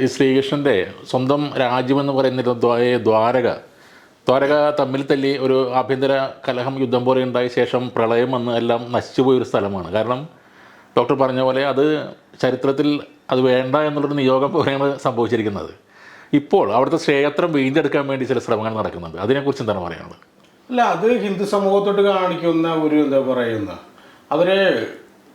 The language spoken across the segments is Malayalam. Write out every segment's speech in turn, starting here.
ഈ ശ്രീകൃഷ്ണൻ്റെ സ്വന്തം രാജ്യമെന്ന് പറയുന്നത് ദ്വാരക തമ്മിൽ തല്ലി ഒരു ആഭ്യന്തര കലഹം യുദ്ധം പോലെ ഉണ്ടായ ശേഷം പ്രളയം വന്ന് എല്ലാം നശിച്ചുപോയൊരു സ്ഥലമാണ്. കാരണം ഡോക്ടർ പറഞ്ഞ പോലെ അത് ചരിത്രത്തിൽ അത് വേണ്ട എന്നുള്ളൊരു നിയോഗം പോലെയാണ് സംഭവിച്ചിരിക്കുന്നത്. ഇപ്പോൾ അവിടുത്തെ ക്ഷേത്രം വീണ്ടെടുക്കാൻ വേണ്ടി ചില ശ്രമങ്ങൾ നടക്കുന്നുണ്ട്. അതിനെക്കുറിച്ച് എന്താണ് പറയാനുള്ളത്? അല്ല, അത് ഹിന്ദു സമൂഹത്തോട്ട് കാണിക്കുന്ന ഒരു എന്താ പറയുന്ന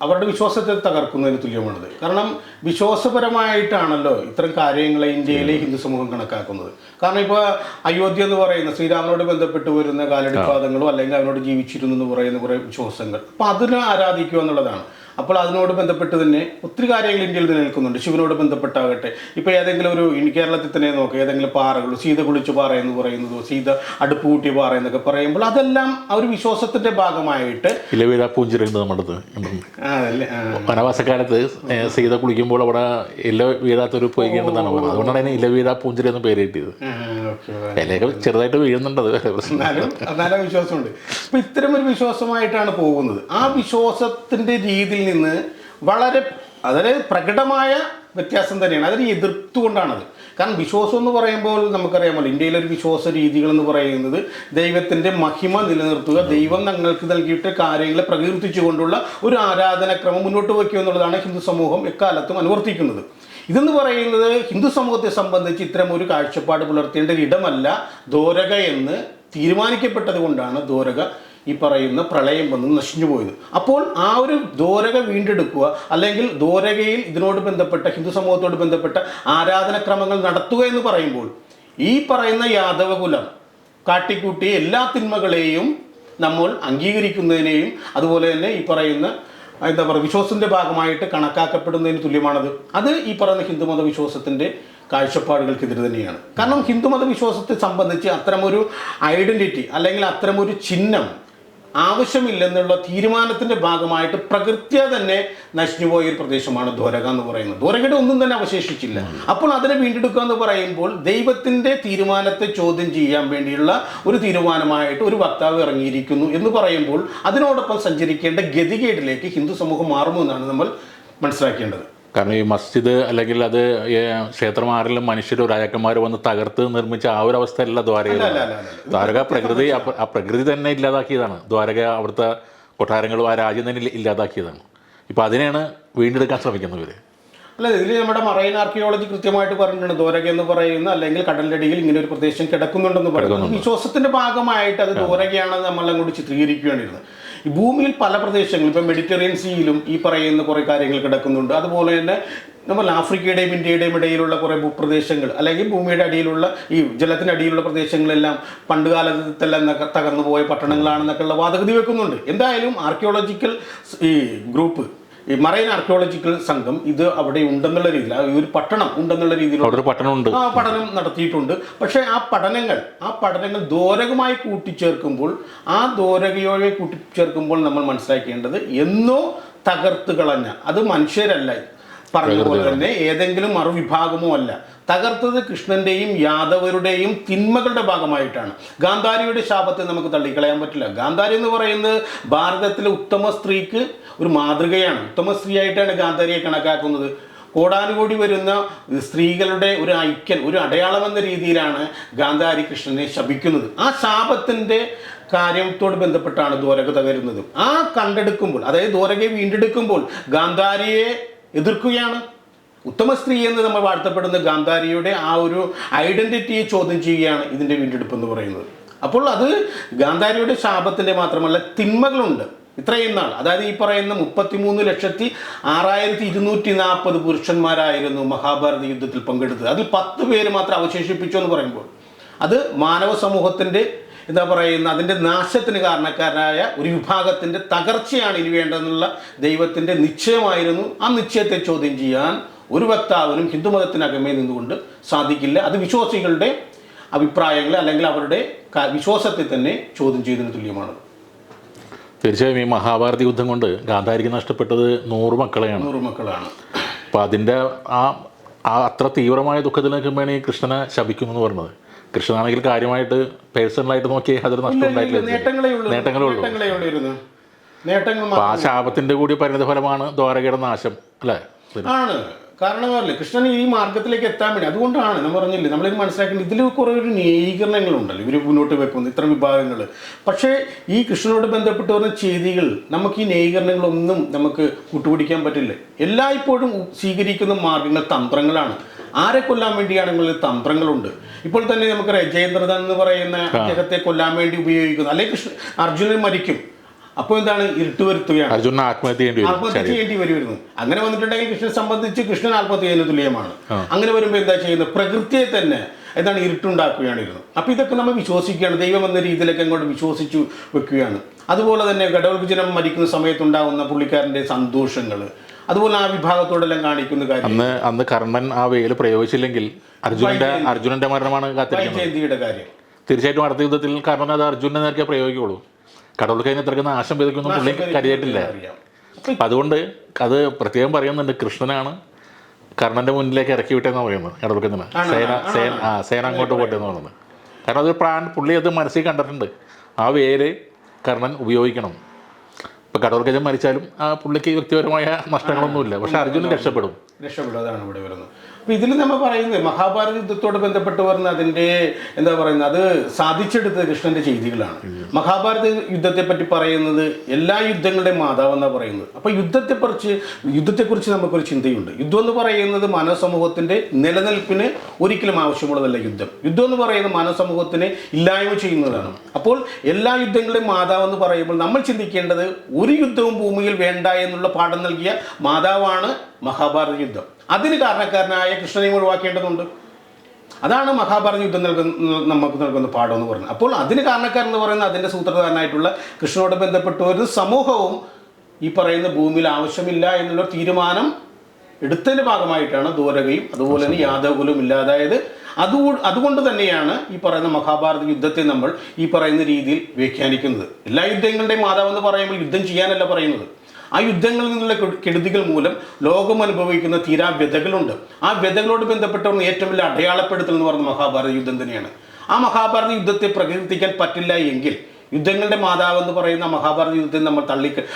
അവരുടെ വിശ്വാസത്തെ തകർക്കുന്നതിന് തുല്യമാണത്. കാരണം വിശ്വാസപരമായിട്ടാണല്ലോ ഇത്തരം കാര്യങ്ങളെ ഇന്ത്യയിലെ ഹിന്ദു സമൂഹം കണക്കാക്കുന്നത്. കാരണം ഇപ്പോൾ അയോധ്യ എന്ന് പറയുന്ന ശ്രീരാമനോട് ബന്ധപ്പെട്ട് വരുന്ന കാലടിപ്പാതങ്ങളോ അല്ലെങ്കിൽ അവനോട് ജീവിച്ചിരുന്നു എന്ന് പറയുന്ന കുറേ വിശ്വാസങ്ങൾ, അപ്പം അതിനെ ആരാധിക്കുക എന്നുള്ളതാണ്. അപ്പോൾ അതിനോട് ബന്ധപ്പെട്ട് തന്നെ ഒത്തിരി കാര്യങ്ങൾ ഇന്ത്യയിൽ നിലനിൽക്കുന്നുണ്ട്. ശിവനോട് ബന്ധപ്പെട്ടാകട്ടെ, ഇപ്പോൾ ഏതെങ്കിലും ഒരു കേരളത്തിൽ തന്നെ നോക്കുക, ഏതെങ്കിലും പാറകൾ, സീത കുളിച്ചു പാറ എന്ന് പറയുന്നതോ സീത അടുപ്പ് കൂട്ടിയ പാറ എന്നൊക്കെ പറയുമ്പോൾ അതെല്ലാം ആ ഒരു വിശ്വാസത്തിന്റെ ഭാഗമായിട്ട് വനവാസക്കാലത്ത് സീത കുളിക്കുമ്പോൾ അവിടെ ഇല വീഴാത്തൊരു പൊയ്കേണ്ടെന്നാണ് പറയുന്നത്. അതുകൊണ്ടാണ് അതിന് ഇലവീഴ പൂഞ്ചിരി എന്ന് പേര് കിട്ടിയത്. ഇലയൊക്കെ ചെറുതായിട്ട് വീഴുന്നുണ്ട്, അത് എന്നാലും വിശ്വാസമുണ്ട്. അപ്പൊ ഇത്തരം ഒരു വിശ്വാസമായിട്ടാണ് പോകുന്നത്. ആ വിശ്വാസത്തിന്റെ രീതിയിൽ നിന്ന് വളരെ പ്രകടമായ വ്യത്യാസം തന്നെയാണ്. അതിനെ എതിർത്തുകൊണ്ടാണത്. കാരണം വിശ്വാസം എന്ന് പറയുമ്പോൾ നമുക്കറിയാമല്ലോ, ഇന്ത്യയിലൊരു വിശ്വാസ രീതികൾ എന്ന് പറയുന്നത് ദൈവത്തിൻ്റെ മഹിമ നിലനിർത്തുക, ദൈവം ഞങ്ങൾക്ക് നൽകിയിട്ട് കാര്യങ്ങളെ പ്രകീർത്തിച്ചുകൊണ്ടുള്ള ഒരു ആരാധനക്രമം മുന്നോട്ട് വയ്ക്കുക എന്നുള്ളതാണ് ഹിന്ദു സമൂഹം എക്കാലത്തും അനുവർത്തിക്കുന്നത്. ഇതെന്ന് പറയുന്നത് ഹിന്ദു സമൂഹത്തെ സംബന്ധിച്ച് ഇത്തരം ഒരു കാഴ്ചപ്പാട് പുലർത്തേണ്ട ഇടമല്ല ദ്വാരക എന്ന് തീരുമാനിക്കപ്പെട്ടത് കൊണ്ടാണ് ദ്വാരക ഈ പറയുന്ന പ്രളയം വന്ന് നശിഞ്ഞു പോയത്. അപ്പോൾ ആ ഒരു ദ്വാരക വീണ്ടെടുക്കുക, അല്ലെങ്കിൽ ദ്വാരകയിൽ ഇതിനോട് ബന്ധപ്പെട്ട ഹിന്ദു സമൂഹത്തോട് ബന്ധപ്പെട്ട ആരാധനക്രമങ്ങൾ നടത്തുക എന്ന് പറയുമ്പോൾ ഈ പറയുന്ന യാദവകുലം കാട്ടിക്കൂട്ടിയ എല്ലാ തിന്മകളെയും നമ്മൾ അംഗീകരിക്കുന്നതിനെയും അതുപോലെ തന്നെ ഈ പറയുന്ന എന്താ പറയുക വിശ്വാസത്തിൻ്റെ ഭാഗമായിട്ട് കണക്കാക്കപ്പെടുന്നതിന് തുല്യമാണത്. അത് ഈ പറയുന്ന ഹിന്ദുമത വിശ്വാസത്തിൻ്റെ കാഴ്ചപ്പാടുകൾക്കെതിരെ തന്നെയാണ്. കാരണം ഹിന്ദുമത വിശ്വാസത്തെ സംബന്ധിച്ച് അത്തരമൊരു ഐഡൻറ്റിറ്റി അല്ലെങ്കിൽ അത്തരമൊരു ചിഹ്നം ആവശ്യമില്ലെന്നുള്ള തീരുമാനത്തിൻ്റെ ഭാഗമായിട്ട് പ്രകൃത്യ തന്നെ നശിഞ്ഞുപോയ ഒരു പ്രദേശമാണ് ദ്വാരക എന്ന് പറയുന്നത്. ദ്വാരകയുടെ ഒന്നും തന്നെ അവശേഷിച്ചില്ല. അപ്പോൾ അതിനെ വീണ്ടെടുക്കുക എന്ന് പറയുമ്പോൾ ദൈവത്തിൻ്റെ തീരുമാനത്തെ ചോദ്യം ചെയ്യാൻ വേണ്ടിയുള്ള ഒരു തീരുമാനമായിട്ട് ഒരു വക്താവ് ഇറങ്ങിയിരിക്കുന്നു എന്ന് പറയുമ്പോൾ അതിനോടൊപ്പം സഞ്ചരിക്കേണ്ട ഗതികേടിലേക്ക് ഹിന്ദു സമൂഹം മാറുമെന്നാണ് നമ്മൾ മനസ്സിലാക്കേണ്ടത്. കാരണം ഈ മസ്ജിദ് അല്ലെങ്കിൽ അത് ക്ഷേത്രം ആരെങ്കിലും മനുഷ്യരോ രാജാക്കന്മാർ വന്ന് തകർത്ത് നിർമ്മിച്ച ആ ഒരു അവസ്ഥയല്ല ദ്വാരക പ്രകൃതി ആ പ്രകൃതി തന്നെ ഇല്ലാതാക്കിയതാണ്. ദ്വാരക അവിടുത്തെ കൊട്ടാരങ്ങളും ആ രാജ്യം തന്നെ ഇല്ലാതാക്കിയതാണ്. ഇപ്പോൾ അതിനെയാണ് വീണ്ടെടുക്കാൻ ശ്രമിക്കുന്നവർ. അല്ല, ഇതിൽ നമ്മുടെ മറൈൻ ആർക്കിയോളജി കൃത്യമായിട്ട് പറഞ്ഞിട്ടുണ്ട്. ദ്വാരക എന്ന് പറയുന്ന അല്ലെങ്കിൽ കടലിൻ്റെ അടിയിൽ ഇങ്ങനെ ഒരു പ്രദേശം കിടക്കുന്നുണ്ടെന്ന് പറയുന്നത് വിശ്വാസത്തിന്റെ ഭാഗമായിട്ട് അത് ദ്വാരകയാണെന്ന് നമ്മൾ അങ്ങോട്ട് ചിത്രീകരിക്കുകയാണിരുന്നത്. ഈ ഭൂമിയിൽ പല പ്രദേശങ്ങളും ഇപ്പം മെഡിറ്ററേനിയൻ സീയിലും ഈ പറയുന്ന കുറേ കാര്യങ്ങൾ കിടക്കുന്നുണ്ട്. അതുപോലെ തന്നെ നമ്മൾ ആഫ്രിക്കയുടെയും ഇന്ത്യയുടെയും ഇടയിലുള്ള കുറേ ഭൂപ്രദേശങ്ങൾ അല്ലെങ്കിൽ ഭൂമിയുടെ അടിയിലുള്ള ഈ ജലത്തിൻ്റെ അടിയിലുള്ള പ്രദേശങ്ങളെല്ലാം പണ്ടുകാലത്തെല്ലാം തകർന്നു പോയ പട്ടണങ്ങളാണെന്നൊക്കെയുള്ള വാദഗതി വെക്കുന്നുണ്ട്. എന്തായാലും ആർക്കിയോളജിക്കൽ ഈ ഗ്രൂപ്പ്, ഈ മറൈൻ ആർക്കിയോളജിക്കൽ സംഘം ഇത് അവിടെ ഉണ്ടെന്നുള്ള രീതിയിൽ ഒരു പട്ടണം ഉണ്ടെന്നുള്ള രീതിയിലുള്ള പഠനം നടത്തിയിട്ടുണ്ട്. പക്ഷേ ആ പഠനങ്ങൾ ദ്വാരകമായി കൂട്ടിച്ചേർക്കുമ്പോൾ ദ്വാരകയോടെ കൂട്ടിച്ചേർക്കുമ്പോൾ നമ്മൾ മനസ്സിലാക്കേണ്ടത് എന്നോ തകർത്ത് കളഞ്ഞ, അത് മനുഷ്യരല്ല, പറഞ്ഞതുപോലെ തന്നെ ഏതെങ്കിലും മറുവിഭാഗമോ അല്ല, തകർത്തത് കൃഷ്ണന്റെയും യാദവരുടെയും തിന്മകളുടെ ഭാഗമായിട്ടാണ്. ഗാന്ധാരിയുടെ ശാപത്തെ നമുക്ക് തള്ളിക്കളയാൻ പറ്റില്ല. ഗാന്ധാരി എന്ന് പറയുന്നത് ഭാരതത്തിലെ ഉത്തമ സ്ത്രീക്ക് ഒരു മാതൃകയാണ്. ഉത്തമ സ്ത്രീയായിട്ടാണ് ഗാന്ധാരിയെ കണക്കാക്കുന്നത്. കോടാനുകോടി വരുന്ന സ്ത്രീകളുടെ ഒരു ഐക്യൻ, ഒരു അടയാളം എന്ന രീതിയിലാണ് ഗാന്ധാരി കൃഷ്ണനെ ശപിക്കുന്നത്. ആ ശാപത്തിൻ്റെ കാര്യത്തോട് ബന്ധപ്പെട്ടാണ് ദ്വാരക തകരുന്നത്. ആ കണ്ടെടുക്കുമ്പോൾ, അതായത് ദ്വാരകയെ വീണ്ടെടുക്കുമ്പോൾ ഗാന്ധാരിയെ എതിർക്കുകയാണ്. ഉത്തമ സ്ത്രീ എന്ന് നമ്മൾ വാഴ്ത്തപ്പെടുന്ന ഗാന്ധാരിയുടെ ആ ഒരു ഐഡന്റിറ്റിയെ ചോദ്യം ചെയ്യുകയാണ് ഇതിൻ്റെ വീണ്ടെടുപ്പ് എന്ന് പറയുന്നത്. അപ്പോൾ അത് ഗാന്ധാരിയുടെ ശാപത്തിൻ്റെ മാത്രമല്ല, തിന്മകളുണ്ട് ഇത്രയും നാൾ. അതായത് ഈ പറയുന്ന 33,06,240 പുരുഷന്മാരായിരുന്നു മഹാഭാരത യുദ്ധത്തിൽ പങ്കെടുത്തത്. അതിൽ 10 പേര് മാത്രം അവശേഷിപ്പിച്ചു എന്ന് പറയുമ്പോൾ അത് മാനവ സമൂഹത്തിൻ്റെ എന്താ പറയുന്ന അതിൻ്റെ നാശത്തിന് കാരണക്കാരായ ഒരു വിഭാഗത്തിൻ്റെ തകർച്ചയാണ് ഇനി വേണ്ടതെന്നുള്ള ദൈവത്തിൻ്റെ നിശ്ചയമായിരുന്നു. ആ നിശ്ചയത്തെ ചോദ്യം ചെയ്യാൻ ഒരു വക്താവിനും ഹിന്ദുമതത്തിനകമേ നിന്നുകൊണ്ട് സാധിക്കില്ല. അത് വിശ്വാസികളുടെ അഭിപ്രായങ്ങളെ അല്ലെങ്കിൽ അവരുടെ വിശ്വാസത്തെ തന്നെ ചോദ്യം ചെയ്തതിന് തുല്യമാണ്. തീർച്ചയായും ഈ മഹാഭാരത യുദ്ധം കൊണ്ട് ഗാന്ധാരിക്ക് നഷ്ടപ്പെട്ടത് 100 മക്കളെയാണ്. അപ്പോൾ അതിൻ്റെ ആ അത്ര തീവ്രമായ ദുഃഖത്തിൽ നിൽക്കുമ്പോഴാണ് ഈ കൃഷ്ണനെ ശപിക്കുമെന്ന് പറഞ്ഞത്. കൃഷ്ണനാണെങ്കിൽ കാര്യമായിട്ട് പേഴ്സണലായിട്ട് നോക്കി അതൊരു നഷ്ടം ഉണ്ടായിട്ടില്ല, നേട്ടങ്ങളേ ഉള്ളൂ. ആ ശാപത്തിൻ്റെ കൂടി പരിണിത ഫലമാണ് ദ്വാരകയുടെ നാശം, അല്ലേ? ആണ്. കാരണമല്ലേ കൃഷ്ണൻ ഈ മാർഗത്തിലേക്ക് എത്താൻ വേണ്ടി. അതുകൊണ്ടാണ് നമ്മൾ പറഞ്ഞില്ലേ, നമ്മളിത് മനസ്സിലാക്കേണ്ടത് ഇതിൽ കുറേ ഒരു ന്യായീകരണങ്ങളുണ്ടല്ലോ ഇവർ മുന്നോട്ട് വെക്കുന്നത്, ഇത്തരം വിഭാഗങ്ങൾ. പക്ഷേ ഈ കൃഷ്ണനോട് ബന്ധപ്പെട്ട് വരുന്ന ചെയ്തികൾ നമുക്ക് ഈ ന്യായീകരണങ്ങളൊന്നും നമുക്ക് കൂട്ടുപിടിക്കാൻ പറ്റില്ല. എല്ലായ്പ്പോഴും സ്വീകരിക്കുന്ന മാർഗങ്ങൾ തന്ത്രങ്ങളാണ്. ആരെ കൊല്ലാൻ വേണ്ടിയാണെങ്കിൽ തന്ത്രങ്ങളുണ്ട്. ഇപ്പോൾ തന്നെ നമുക്കറിയാം ജയേന്ദ്രദാൻ എന്ന് പറയുന്ന അദ്ദേഹത്തെ കൊല്ലാൻ വേണ്ടി ഉപയോഗിക്കുന്നു, അല്ലെങ്കിൽ അർജുനൻ മരിക്കും, അപ്പോൾ എന്താണ്, ഇരുട്ട് വരുത്തുകയാണ്, അർജുനൻ ആത്മഹത്യ ചെയ്യേണ്ടി വരുന്നു. അങ്ങനെ വന്നിട്ടുണ്ടെങ്കിൽ കൃഷ്ണനെ സംബന്ധിച്ച് കൃഷ്ണൻ ആത്മഹത്യ ചെയ്യുന്ന തുല്യമാണ്. അങ്ങനെ വരുമ്പോൾ എന്താ ചെയ്യുന്നത്, പ്രകൃതിയെ തന്നെ എന്താണ് ഇരുട്ടുണ്ടാക്കുകയാണ് ഇരുന്നത്. അപ്പോൾ ഇതൊക്കെ നമ്മൾ വിശ്വസിക്കുകയാണ്, ദൈവം എന്ന രീതിയിലൊക്കെ അങ്ങോട്ട് വിശ്വസിച്ചു വെക്കുകയാണ്. അതുപോലെ തന്നെ ഘടോൽജനം മരിക്കുന്ന സമയത്തുണ്ടാകുന്ന പുള്ളിക്കാരൻ്റെ സന്തോഷങ്ങൾ, അതുപോലെ ആ വിഭാഗത്തോടെല്ലാം കാണിക്കുന്ന കാര്യം. അന്ന് കർണൻ ആ വേല് പ്രയോഗിച്ചില്ലെങ്കിൽ അർജുനന്റെ മരണമാണ് കാത്തിരിക്കുന്നത്. കാര്യം തീർച്ചയായിട്ടും അടുത്ത യുദ്ധത്തിൽ കർണൻ അത് അർജുനനെ നേരത്തെ പ്രയോഗിക്കുള്ളൂ. കടവുൾ കഴിഞ്ഞ് ഇത്രയ്ക്ക് നാശം വിതയ്ക്കൊന്നും പുള്ളി കരുതിയിട്ടില്ല. അപ്പം അതുകൊണ്ട് അത് പ്രത്യേകം പറയുന്നുണ്ട്, കൃഷ്ണനാണ് കർണന്റെ മുന്നിലേക്ക് ഇറക്കി വിട്ടെന്ന് പറയുന്നത്. കടവുൾക്കുന്ന സേന അങ്ങോട്ട് പോട്ടെ എന്ന് പറയുന്നത്. കാരണം അത് പുള്ളി അത് മനസ്സിൽ കണ്ടിട്ടുണ്ട്, ആ വേര് കർണൻ ഉപയോഗിക്കണം. ഇപ്പം കടവുൾക്കജൻ മരിച്ചാലും ആ പുള്ളിക്ക് വ്യക്തിപരമായ നഷ്ടങ്ങളൊന്നുമില്ല, പക്ഷെ അർജുനൻ രക്ഷപ്പെടും. അതാണ് ഇവിടെ വരുന്നത്. അപ്പോൾ ഇതിൽ നമ്മൾ പറയുന്നത് മഹാഭാരത യുദ്ധത്തോട് ബന്ധപ്പെട്ട് വരുന്ന അതിൻ്റെ എന്താ പറയുന്നത്, അത് സാധിച്ചെടുത്തത് കൃഷ്ണൻ്റെ ചെയ്തികളാണ്. മഹാഭാരത യുദ്ധത്തെ പറ്റി പറയുന്നത് എല്ലാ യുദ്ധങ്ങളുടെയും മാതാവെന്നാണ് പറയുന്നത്. അപ്പോൾ യുദ്ധത്തെക്കുറിച്ച് നമുക്കൊരു ചിന്തയുണ്ട്. യുദ്ധം എന്ന് പറയുന്നത് മാനവ സമൂഹത്തിൻ്റെ നിലനിൽപ്പിന് ഒരിക്കലും ആവശ്യമുള്ളതല്ല. യുദ്ധം എന്ന് പറയുന്നത് മാനവ സമൂഹത്തിനെ ഇല്ലായ്മ ചെയ്യുന്നതാണ്. അപ്പോൾ എല്ലാ യുദ്ധങ്ങളുടെയും മാതാവെന്ന് പറയുമ്പോൾ നമ്മൾ ചിന്തിക്കേണ്ടത് ഒരു യുദ്ധവും ഭൂമിയിൽ വേണ്ട എന്നുള്ള പാഠം നൽകിയ മാതാവാണ് മഹാഭാരത യുദ്ധം. അതിന് കാരണക്കാരനായ കൃഷ്ണനെയും ഒഴിവാക്കേണ്ടതുണ്ട്. അതാണ് മഹാഭാരത യുദ്ധം നമുക്ക് നൽകുന്ന പാഠം എന്ന് പറയുന്നത്. അപ്പോൾ അതിന് കാരണക്കാരൻ എന്ന് പറയുന്നത് അതിൻ്റെ സൂത്രധാരനായിട്ടുള്ള കൃഷ്ണനോട് ബന്ധപ്പെട്ട ഒരു സമൂഹവും ഈ പറയുന്ന ഭൂമിയിൽ ആവശ്യമില്ല എന്നുള്ള തീരുമാനം എടുത്തതിൻ്റെ ഭാഗമായിട്ടാണ് ദ്വാരകയും അതുപോലെ തന്നെ യാദവകുലവും ഇല്ലാതായത്. അതുകൊണ്ട് തന്നെയാണ് ഈ പറയുന്ന മഹാഭാരത യുദ്ധത്തെ നമ്മൾ ഈ പറയുന്ന രീതിയിൽ വ്യാഖ്യാനിക്കുന്നത്. എല്ലാ യുദ്ധങ്ങളുടെയും മാതാവെന്ന് പറയുമ്പോൾ യുദ്ധം ചെയ്യാനല്ല പറയുന്നത്. ആ യുദ്ധങ്ങളിൽ നിന്നുള്ള കെടുതികൾ മൂലം ലോകം അനുഭവിക്കുന്ന തീരാ വ്യതകളുണ്ട്. ആ വ്യതകളോട് ബന്ധപ്പെട്ടവർ ഏറ്റവും വലിയ അടയാളപ്പെടുത്തൽ എന്ന് പറയുന്ന മഹാഭാരത യുദ്ധം തന്നെയാണ്. ആ മഹാഭാരത യുദ്ധത്തെ പ്രകീർത്തിക്കാൻ പറ്റില്ല എങ്കിൽ യുദ്ധങ്ങളുടെ മാതാവെന്ന് പറയുന്ന മഹാഭാരത യുദ്ധത്തെ നമ്മൾ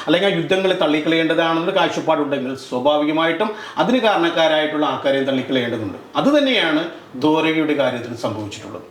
അല്ലെങ്കിൽ ആ യുദ്ധങ്ങളെ തള്ളിക്കളയേണ്ടതാണെന്നൊരു കാഴ്ചപ്പാടുണ്ടെങ്കിൽ സ്വാഭാവികമായിട്ടും അതിന് കാരണക്കാരായിട്ടുള്ള ആൾക്കാരെയും തള്ളിക്കളയേണ്ടതുണ്ട്. അതുതന്നെയാണ് ദ്വാരകയുടെ കാര്യത്തിൽ സംഭവിച്ചിട്ടുള്ളത്.